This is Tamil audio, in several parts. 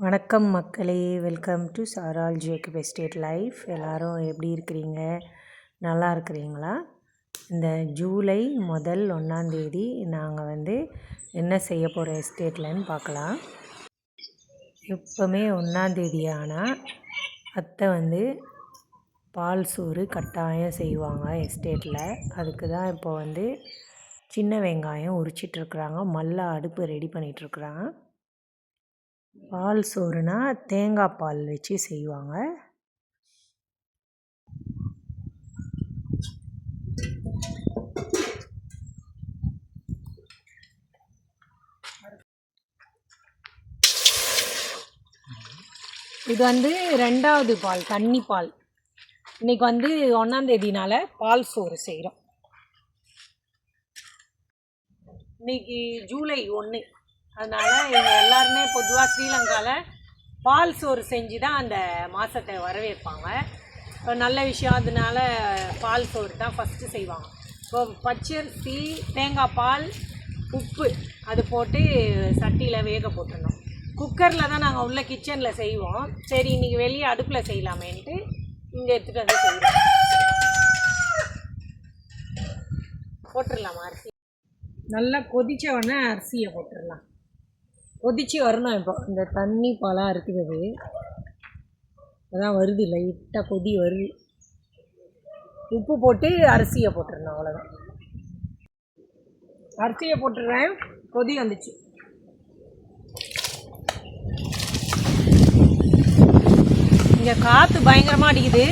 வணக்கம் மக்களே, வெல்கம் டு சாரால் ஜேக்கப் எஸ்டேட் லைஃப். எல்லோரும் எப்படி இருக்கிறீங்க? நல்லா இருக்கிறீங்களா? இந்த ஜூலை 1 நாங்கள் என்ன செய்ய போகிற எஸ்டேட்லன்னு பார்க்கலாம். எப்போவுமே 1 ஆனால் அத்தை பால் சோறு கட்டாயம் செய்வாங்க எஸ்டேட்டில். அதுக்கு தான் இப்போ சின்ன வெங்காயம் உரிச்சிட்ருக்குறாங்க, மல்ல அடுப்பு ரெடி பண்ணிகிட்ருக்குறாங்க. பால் சோறுனா தேங்காய் பால் வச்சு செய்வாங்க. இது 2வது பால், தண்ணி பால். இன்றைக்கி 1 பால் சோறு செய்கிறோம். இன்றைக்கி ஜூலை 1, அதனால் இவங்க எல்லாருமே பொதுவாக ஸ்ரீலங்காவில் பால் சோறு செஞ்சு தான் அந்த மாதத்தை வரவேற்பாங்க. இப்போ நல்ல விஷயம், அதனால பால் சோறு தான் ஃபஸ்ட்டு செய்வாங்க. இப்போ பச்சரிசி, தேங்காய் பால், உப்பு அது போட்டு சட்டியில் வேக போட்டுடணும். குக்கரில் தான் நாங்கள் உள்ள கிச்சனில் செய்வோம். சரி, இன்றைக்கி வெளியே அடுப்பில் செய்யலாமேன்ட்டு இங்கே எடுத்துகிட்டு செய்வோம். போட்டுடலாமா அரிசி? நல்லா கொதித்த உடனே அரிசியை போட்டுடலாம். கொதிச்சு வரணும். இப்போ இந்த தண்ணி பாலாக இருக்குது, அதான் வருது, லைட்டாக கொதி வருது. உப்பு போட்டு அரிசியை போட்டுருணும், அவ்வளோதான். அரிசியை போட்டுடுறேன். கொதி வந்துச்சு. இங்கே காற்று பயங்கரமாக அடிக்குது,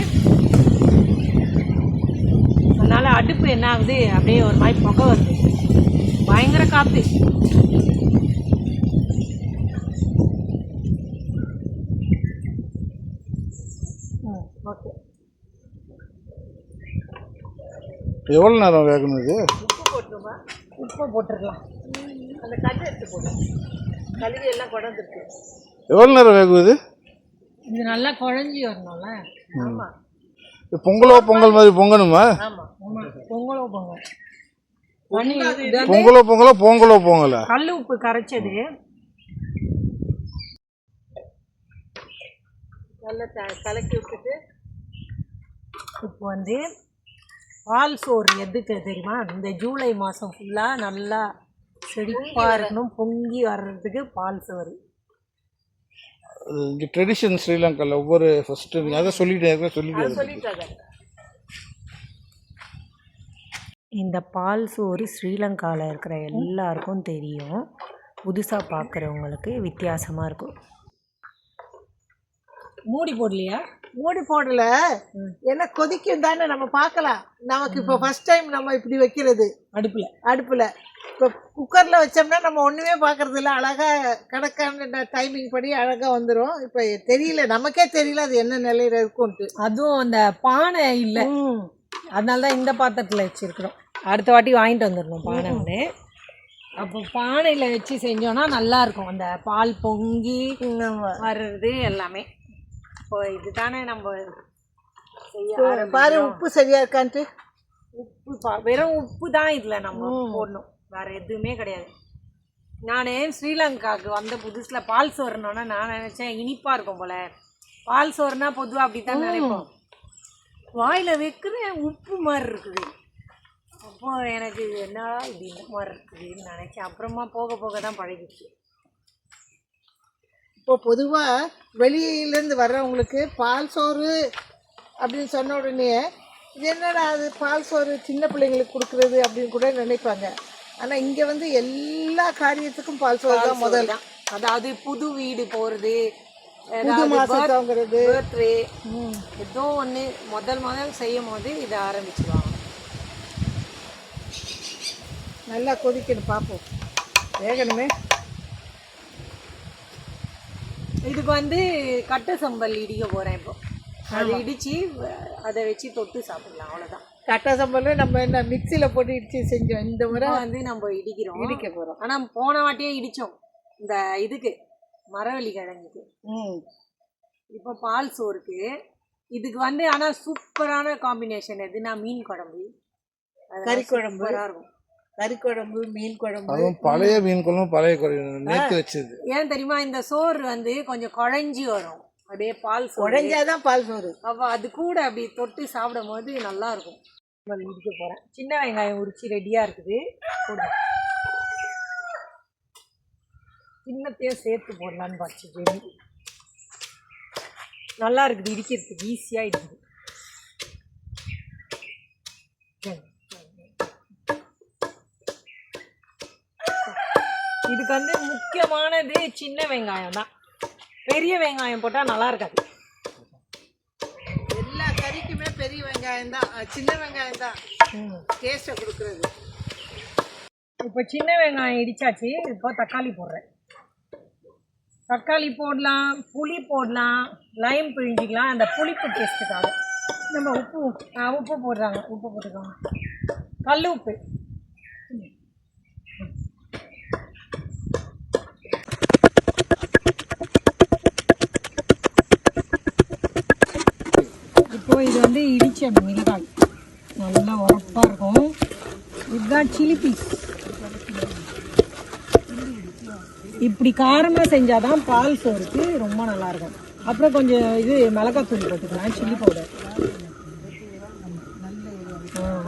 அதனால் அடுப்பு என்ன ஆகுது, அப்படியே ஒரு மாதிரி புகை வருது, பயங்கர காற்று. ஓகே, எவ்வளோ நேரம் வேகணும் இது? உப்பு போட்டுருமா? உப்பு போட்டுடலாம். அந்த கல் எடுத்து போடும், கழுவி எல்லாம் குழந்துருக்கு. எவ்வளோ நேரம் வேகும் இது? இது நல்லா குழஞ்சி வரணும்ல. ஆமாம், பொங்கல் மாதிரி பொங்கணுமா? ஆமாம் ஆமாம், பொங்கலோ பொங்கல். பொங்கலா கல் உப்பு கரைச்சது நல்லா கலக்கி விட்டுட்டு, இப்போ பால் சோறு எதுக்கு தெரியுமா? இந்த ஜூலை மாதம் ஃபுல்லாக நல்லா செழிப்பாக இருக்கணும், பொங்கி வர்றதுக்கு பால் சோறு. இந்த ட்ரெடிஷன் ஸ்ரீலங்காவில் ஒவ்வொரு ஃபஸ்ட்டு அதை சொல்லிட்டாங்க. இந்த பால் சோறு ஸ்ரீலங்காவில் இருக்கிற எல்லாருக்கும் தெரியும், புதுசாக பார்க்குறவங்களுக்கு வித்தியாசமாக இருக்கும். மூடி போடலையா? மூடி போடல, ஏன்னா கொதிக்கும் தானே, நம்ம பார்க்கலாம். நமக்கு இப்போ ஃபர்ஸ்ட் டைம் நம்ம இப்படி வைக்கிறது அடுப்பில். இப்போ குக்கரில் வச்சோம்னா நம்ம ஒன்றுமே பார்க்கறது இல்லை, அழகாக கணக்கான டைமிங் படி அழகாக வந்துடும். இப்போ தெரியல, நமக்கே தெரியல அது என்ன நிலையில் இருக்கும்ட்டு. அதுவும் அந்த பானை இல்லை, அதனால தான் இந்த பாத்திரத்தில் வச்சுருக்குறோம். அடுத்த வாட்டி வாங்கிட்டு வந்துடணும் பானை ஒன்று. அப்போ பானையில் வச்சு செஞ்சோன்னா நல்லாயிருக்கும், அந்த பால் பொங்கி வர்றது எல்லாமே. இப்போ இதுதானே நம்ம பாரு, உப்பு சரியா இருக்கான்ட்டு. உப்பு வெறும் உப்பு தான் இதில் நம்ம போடணும், வேறு எதுவுமே கிடையாது. நான் ஸ்ரீலங்காவுக்கு வந்த புதுசில் பால் சோறுனோன்னா நான் நினச்சேன் இனிப்பாக இருக்கும் போல். பால் சோறுனா பொதுவாக அப்படி தான் நினைப்போம். வாயில் வைக்கிறேன், உப்பு மாதிரி இருக்குது. அப்போது எனக்கு என்ன இது இந்த மாதிரி இருக்குதுன்னு நினச்சேன். அப்புறமா போக போக தான் பழகிடுச்சு. இப்போ பொதுவாக வெளியிலேருந்து வர்றவங்களுக்கு பால் சோறு அப்படின்னு சொன்ன உடனே இது என்னடா அது பால் சோறு சின்ன பிள்ளைங்களுக்கு கொடுக்குறது அப்படின்னு கூட நினைப்பாங்க. ஆனால் இங்கே எல்லா காரியத்துக்கும் பால் சோறு தான் முதல். அதாவது புது வீடு போகிறது, புது மாதங்கிறது, பர்த்டே, ஏதோ ஒன்று முதல் செய்யும் போது இதை ஆரம்பிச்சுடுவாங்க. நல்லா கொதிக்கணும், பார்ப்போம், வேகணுமே. இதுக்கு கட்டை சம்பல் இடிக்க போகிறேன். இப்போ அது இடித்து அதை வச்சு தொட்டு சாப்பிடலாம், அவ்வளோதான். கட்டை சம்பல் நம்ம என்ன மிக்சியில் போட்டு இடித்து செஞ்சோம். இந்த முறை நம்ம இடிக்க போகிறோம். ஆனால் போன வாட்டியே இடித்தோம் இந்த இதுக்கு, மரவள்ளி கிழங்குக்கு. இப்போ பால் சோறுக்கு இதுக்கு ஆனால் சூப்பரான காம்பினேஷன் எதுனா மீன் குழம்பு, கறி குழம்பு இருக்கும். கறி குழம்பு மீன் குழம்பு. அதுவும் பழைய மீன் குழம்பு பழைய நேற்று வச்சது. ஏன் தெரியுமா, இந்த சோறு வந்து கொஞ்சம் குழஞ்சி வரும், அப்படியே பால் சோறு. குழஞ்சாதான் பால் சோறு. அப்போ அது கூட அப்படி தொட்டு சாப்பிடும் போது நல்லா இருக்கும். இடிக்க போகிறேன். சின்ன வெங்காயம் உரிச்சு ரெடியாக இருக்குது, போடுறேன். சின்னத்தையும் சேர்த்து போடலான்னு பார்த்து நல்லா இருக்குது, இடிக்கிறதுக்கு ஈஸியாக இருக்குது. இதுக்கு வந்து முக்கியமானது சின்ன வெங்காயம் தான். பெரிய வெங்காயம் போட்டால் நல்லா இருக்காது. எல்லா கறிக்குமே பெரிய வெங்காயம் தான், சின்ன வெங்காயம் தான் டேஸ்ட்டை கொடுக்குறது. இப்போ சின்ன வெங்காயம் இடிச்சாச்சு. இப்போ தக்காளி போடுறேன். தக்காளி போடலாம், புளி போடலாம், லைம் பிழிஞ்சிக்கலாம் அந்த புளிப்பு டேஸ்ட்டுக்காக. நம்ம உப்பு போடுறாங்க, உப்பு போட்டுக்கோங்க, கல் உப்பு. இப்போ இது வந்து இடிச்ச மிளகாய் நல்லா உரப்பாக இருக்கும். இதுதான் சில்லி பீஸ். இப்படி காரமாக செஞ்சாதான் பால் சோறுக்கு ரொம்ப நல்லா இருக்கும். அப்புறம் கொஞ்சம் இது மிளகாத்தூள் போட்டுக்கலாம், சில்லி பவுடர்.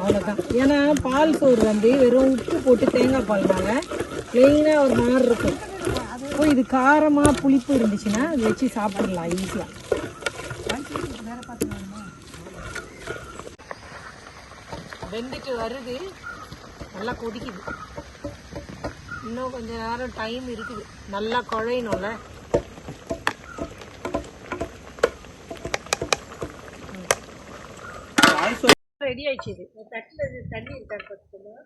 அவ்வளோதான். ஏன்னா பால் சோறு வந்து வெறும் உப்பு போட்டு தேங்காய் பால்னால ப்ளெயினாக ஒரு மாதிரி இருக்கும். இப்போ இது காரமாக புளிப்பு இருந்துச்சுன்னா அது வச்சு சாப்பிடலாம் ஈஸியாக. வெந்துட்டு வருது, நல்லா கொதிக்குது. இன்னும் கொஞ்சம் நேரம் டைம் இருக்குது, நல்லா குழையணும்ல. ரெடி ஆயிடுச்சு. இது தட்டில் தண்ணி இருக்காரு பார்த்துக்கோங்க.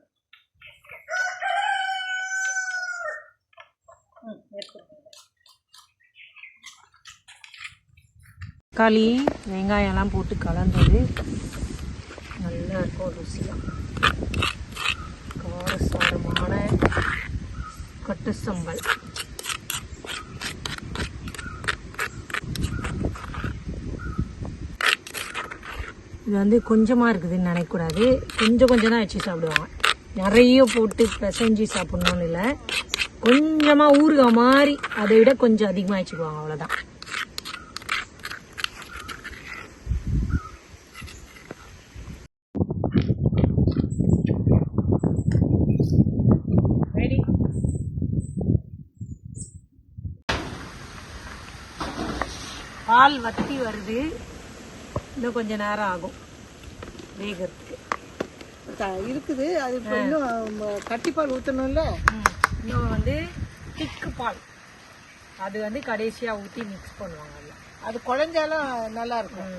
தக்காளி வெங்காயம்லாம் போட்டு கலந்தது நல்லா இருக்கும் ருசியாக. காரசாரமான கட்டு சம்பல். இது வந்து கொஞ்சமாக இருக்குதுன்னு நினைக்கக்கூடாது, கொஞ்சம் கொஞ்சம் தான் வச்சு சாப்பிடுவாங்க. நிறைய போட்டு பிசைஞ்சு சாப்பிட்ணுன்னு இல்லை, கொஞ்சமாக ஊறுகாய் மாதிரி அதை விட கொஞ்சம் அதிகமாக வச்சுக்குவாங்க, அவ்வளோதான். ரெடி. பால் வத்தி வருது, இன்னும் கொஞ்சம் நேரம் ஆகும் வேகிறதுக்கு. இருக்குது அது. இப்போ இன்னும் கட்டிப்பால் ஊற்றணும்ல. இன்னும் வந்து திக்கு பால், அது வந்து கடைசியாக ஊற்றி மிக்ஸ் பண்ணுவாங்க. அது குழஞ்சாலும் நல்லா இருக்கும்.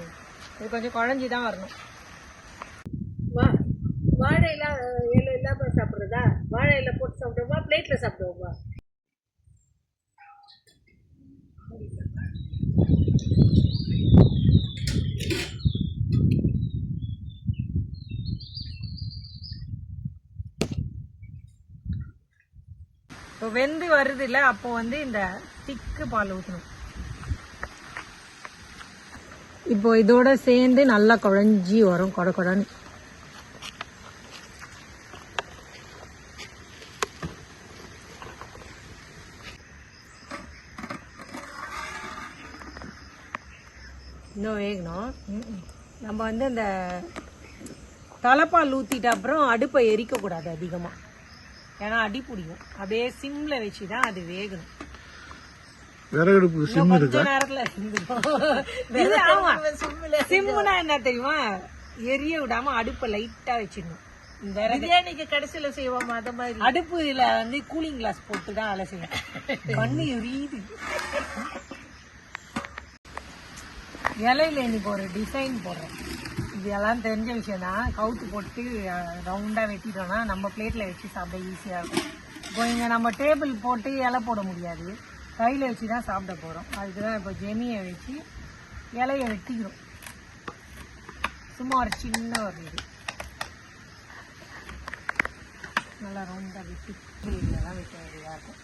இது கொஞ்சம் குழஞ்சி தான் வரணும். வாழை இலை இல்லாமல் சாப்பிட்றதா? வாழை இலை போட்டு சாப்பிடுவோமா, பிளேட்டில் சாப்பிடுவோமா? இப்போ வெந்து வருது இல்லை, அப்போ வந்து இந்த திக்கு பால் ஊற்றணும். இப்போ இதோட சேர்ந்து நல்லா குழஞ்சி வரும், கொட கொடன்னு. இன்னும் வேகணும். நம்ம வந்து இந்த தலைப்பால் ஊற்றிட்ட அப்புறம் அடுப்பை எரிக்கக்கூடாது அதிகமாக, ஏன்னா அடி பிடிக்கும். அப்படியே சிம்ல வச்சு தான் அது வேகணும். கொஞ்ச நேரத்துல சிம்முனா என்ன தெரியுமா, எரிய விடாம அடுப்பை லைட்டா வச்சிடணும். இந்த பிரியாணிக்கு கடைசியில செய்வோம் அத மாதிரி. அடுப்புல வந்து கூலிங் கிளாஸ் போட்டு தான் வேலை செய்யும். கண்ணு எரியுது. இலையில இன்னைக்கு ஒரு டிசைன் போடுறேன். இதெல்லாம் தெரிஞ்ச விஷயம் தான். கவுத்து போட்டு ரவுண்டாக வெட்டிட்டோம்னா நம்ம பிளேட்டில் வச்சு சாப்பிட ஈஸியாக இருக்கும். இப்போ இங்கே நம்ம டேபிள் போட்டு இலை போட முடியாது, கையில் வச்சு தான் சாப்பிட போகிறோம். அதுக்கு தான் இப்போ ஜெமியை வச்சு இலையை வெட்டிக்கிறோம். சும்மா ஒரு சின்ன ஒரு இது நல்லா ரவுண்டாக வெட்டி இதெல்லாம் வைக்க வேண்டியதாக இருக்கும்.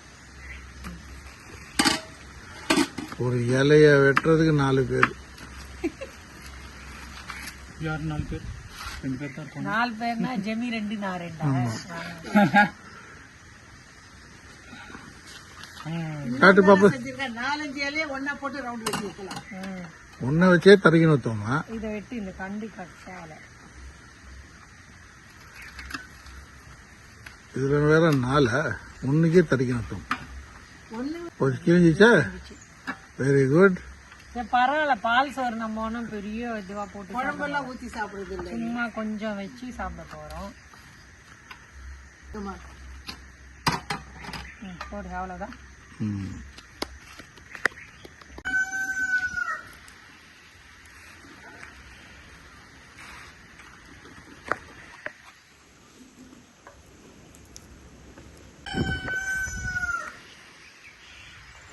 ஒரு இலையை வெட்டுறதுக்கு 4 பேர். யார் 4 பேர்? 4 பேர்னா ஜெமி 2 நான் 2. காட்டு பாப்பா. செஞ்சிருக்கேன் 4-5 இலையை ஒண்ணா போட்டு ரவுண்ட் வச்சு வைக்கலாம். ஒன்றை வச்சே தரைக்கணும் தோமா. இதை வெட்டி இந்த கண்டு கட்டால இதுல வேற 4 ஒன்றுக்கே தரைக்கணும் தோம். ஒண்ணு ஒரு கிழிஞ்சிச்சா? Very good. சரி பரவாயில்ல, பால் சோறு நம்ம ஒன்றும் பெரிய இதுவா போட்டு குழம்பெல்லாம் ஊத்தி சாப்பிடுறது இல்லை. சும்மா கொஞ்சம் வச்சு சாப்பிட போறோம். ஆமா. போடு, அவ்வளோதான். ம்.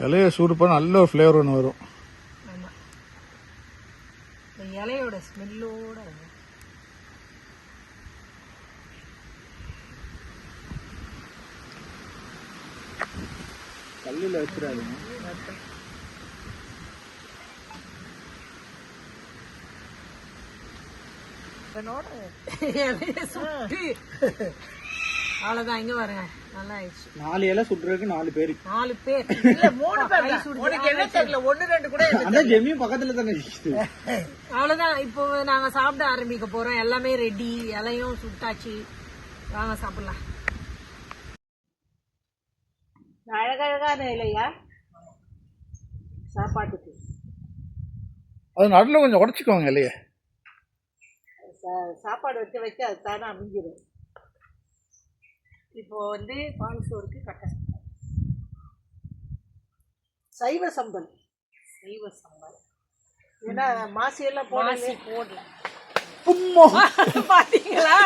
இலையை சூடு பண்ண நல்ல ஒரு ஃப்ளேவர் ஒன்று வரும். ஆமா, இந்த இலையோட ஸ்மெல்லோட கல்லில் வச்சிடாதீங்க. அவ்வளோதான். இங்க பாருங்க, நல்லா ஆயிடுச்சு. 4 இலை சுட்டுறதுக்கு 4 பேர். 4 பேர் இல்ல 3 பேர் தான். உனக்கு என்ன தெரியல, 1-2 கூட எனக்கு அந்த ஜெமியும் பக்கத்துல தானே இருக்குது. அவ்வளோதான். இப்போ நாங்க சாப்பிட ஆரம்பிக்க போறோம். எல்லாமே ரெடி, இலையும் சுட்டாச்சு. வாங்க சாப்பிடலாம். அழகழகான இலையா சாப்பாட்டுக்கு. அது நடுவில் கொஞ்சம் உடச்சிக்கோங்க இல்லையே. சாப்பாடு வைக்க வைக்க அது தானே அமைஞ்சிடும். இப்போ பால் சோறுக்கு கட்ட சம்பல், சைவ சம்பல். சைவ சம்பல். ஏன்னா மாசியெல்லாம் போடல. பாத்தீங்களா,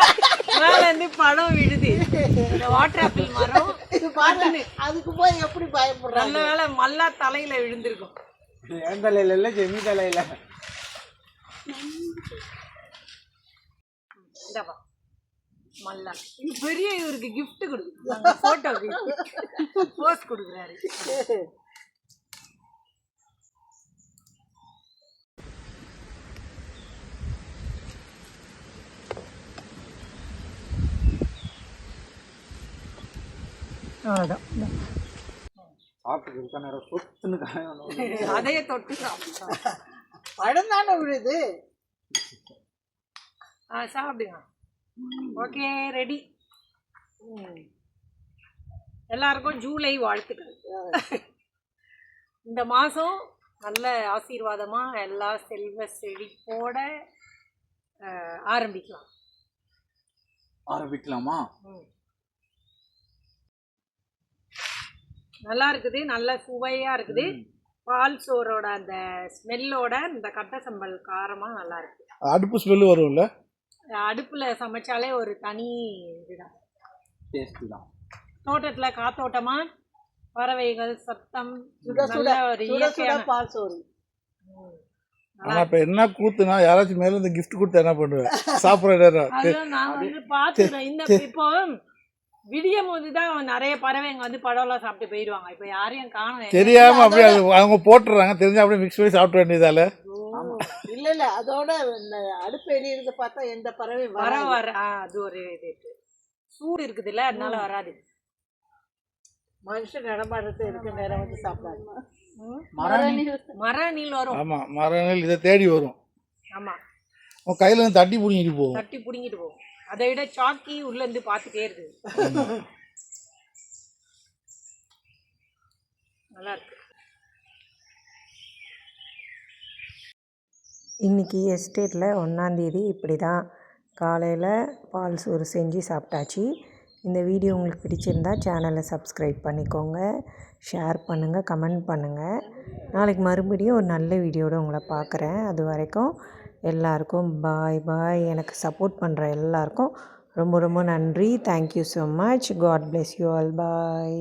மேல இருந்து பழம் விழுது. இந்த வாட்டர் ஆப்பிள் மரம் அதுக்கு போய் எப்படி பயப்படுறாங்க. நல்ல வேலை மல்லா தலையில விழுந்திருக்கும். என் தலையில இல்ல, ஜெமி தலையில. இந்தப்பா மல்லா. இது பெரிய இவருக்கு கிஃப்ட் கொடுக்குது, போட்டோக்கு போஸ் கொடுக்குறாரு. அவ்வளோதான். சாப்பிட்டு இருக்க நேரம் சொத்துன்னு காயம். அதையே தொட்டு சாப்பிடுறோம். பழம் தானே விழுது. சாப்பிடுங்க. Okay, ready. எல்லாருக்கும் ஜூலை வாழ்த்துக்கள். இந்த மாதம் நல்ல ஆசீர்வாதமாக எல்லா செல்வ செழிப்போட ஆரம்பிக்கலாம். ஆரம்பிக்கலாமா? நல்லா இருக்குது, நல்ல சுவையாக இருக்குது. பால் சோறோட அந்த ஸ்மெல்லோட இந்த கட்டை சம்பல் காரமாக நல்லா இருக்கு. அடுப்பு ஸ்மெல்லு வரும்ல. அடுப்பில் சமைச்சாலே ஒரு தனி இதுதான், டேஸ்ட் தான். தோட்டத்தில் காத்தோட்டமாக பறவைகள் சத்தம், சுட சுட நல்ல ஒரு சுட சுட இயற்கையான. பால் சோறு. ஆனால் இப்போ என்ன கூத்துனா, யாராச்சும் மேலே இந்த கிஃப்ட் கொடுத்தா என்ன பண்ணுவேன்? சாப்பிட்ற நேரம் அதெல்லாம் நான் பார்த்துக்கிறேன். இந்த இப்போ விடியும் போது தான் நிறைய பறவைங்க பழம்லாம் சாப்பிட்டு போயிடுவாங்க. இப்போ யாரையும் காணும் தெரியாம அப்படியே அவங்க போட்டுறாங்க, தெரிஞ்சா அப்படியே மிக்ஸ் பண்ணி சாப்பிட வேண்டியதால. இல்ல இல்ல, அதோட இந்த அடுப்பு எரியிறது பார்த்தா எந்த பறவை வர அது ஒரு இது சூடு இருக்குதுல்ல, அதனால வராது. மனுஷன் நடமாடுறது இருக்க நேரம் சாப்பிடாது. மரநீல் வரும். ஆமா, மரநீல் இதை தேடி வரும். ஆமா, உன் கையில இருந்து தட்டி பிடிங்கிட்டு போகும். தட்டி பிடிங்கிட்டு போகும். அதை விட சாக்கி உள்ள இருந்து பார்த்துட்டே இருக்குது. நல்லா இருக்கு. இன்றைக்கி எஸ்டேட்டில் 1ஆந்தேதி இப்படி தான் காலையில் பால் சோறு செஞ்சு சாப்பிட்டாச்சு. இந்த வீடியோ உங்களுக்கு பிடிச்சிருந்தா சேனலை சப்ஸ்கிரைப் பண்ணிக்கோங்க, ஷேர் பண்ணுங்கள், கமெண்ட் பண்ணுங்கள். நாளைக்கு மறுபடியும் ஒரு நல்ல வீடியோடு உங்களை பார்க்குறேன். அது வரைக்கும் எல்லாருக்கும் பாய் பாய். எனக்கு சப்போர்ட் பண்ணுற எல்லாருக்கும் ரொம்ப ரொம்ப நன்றி. Thank you so much. God bless you all. Bye.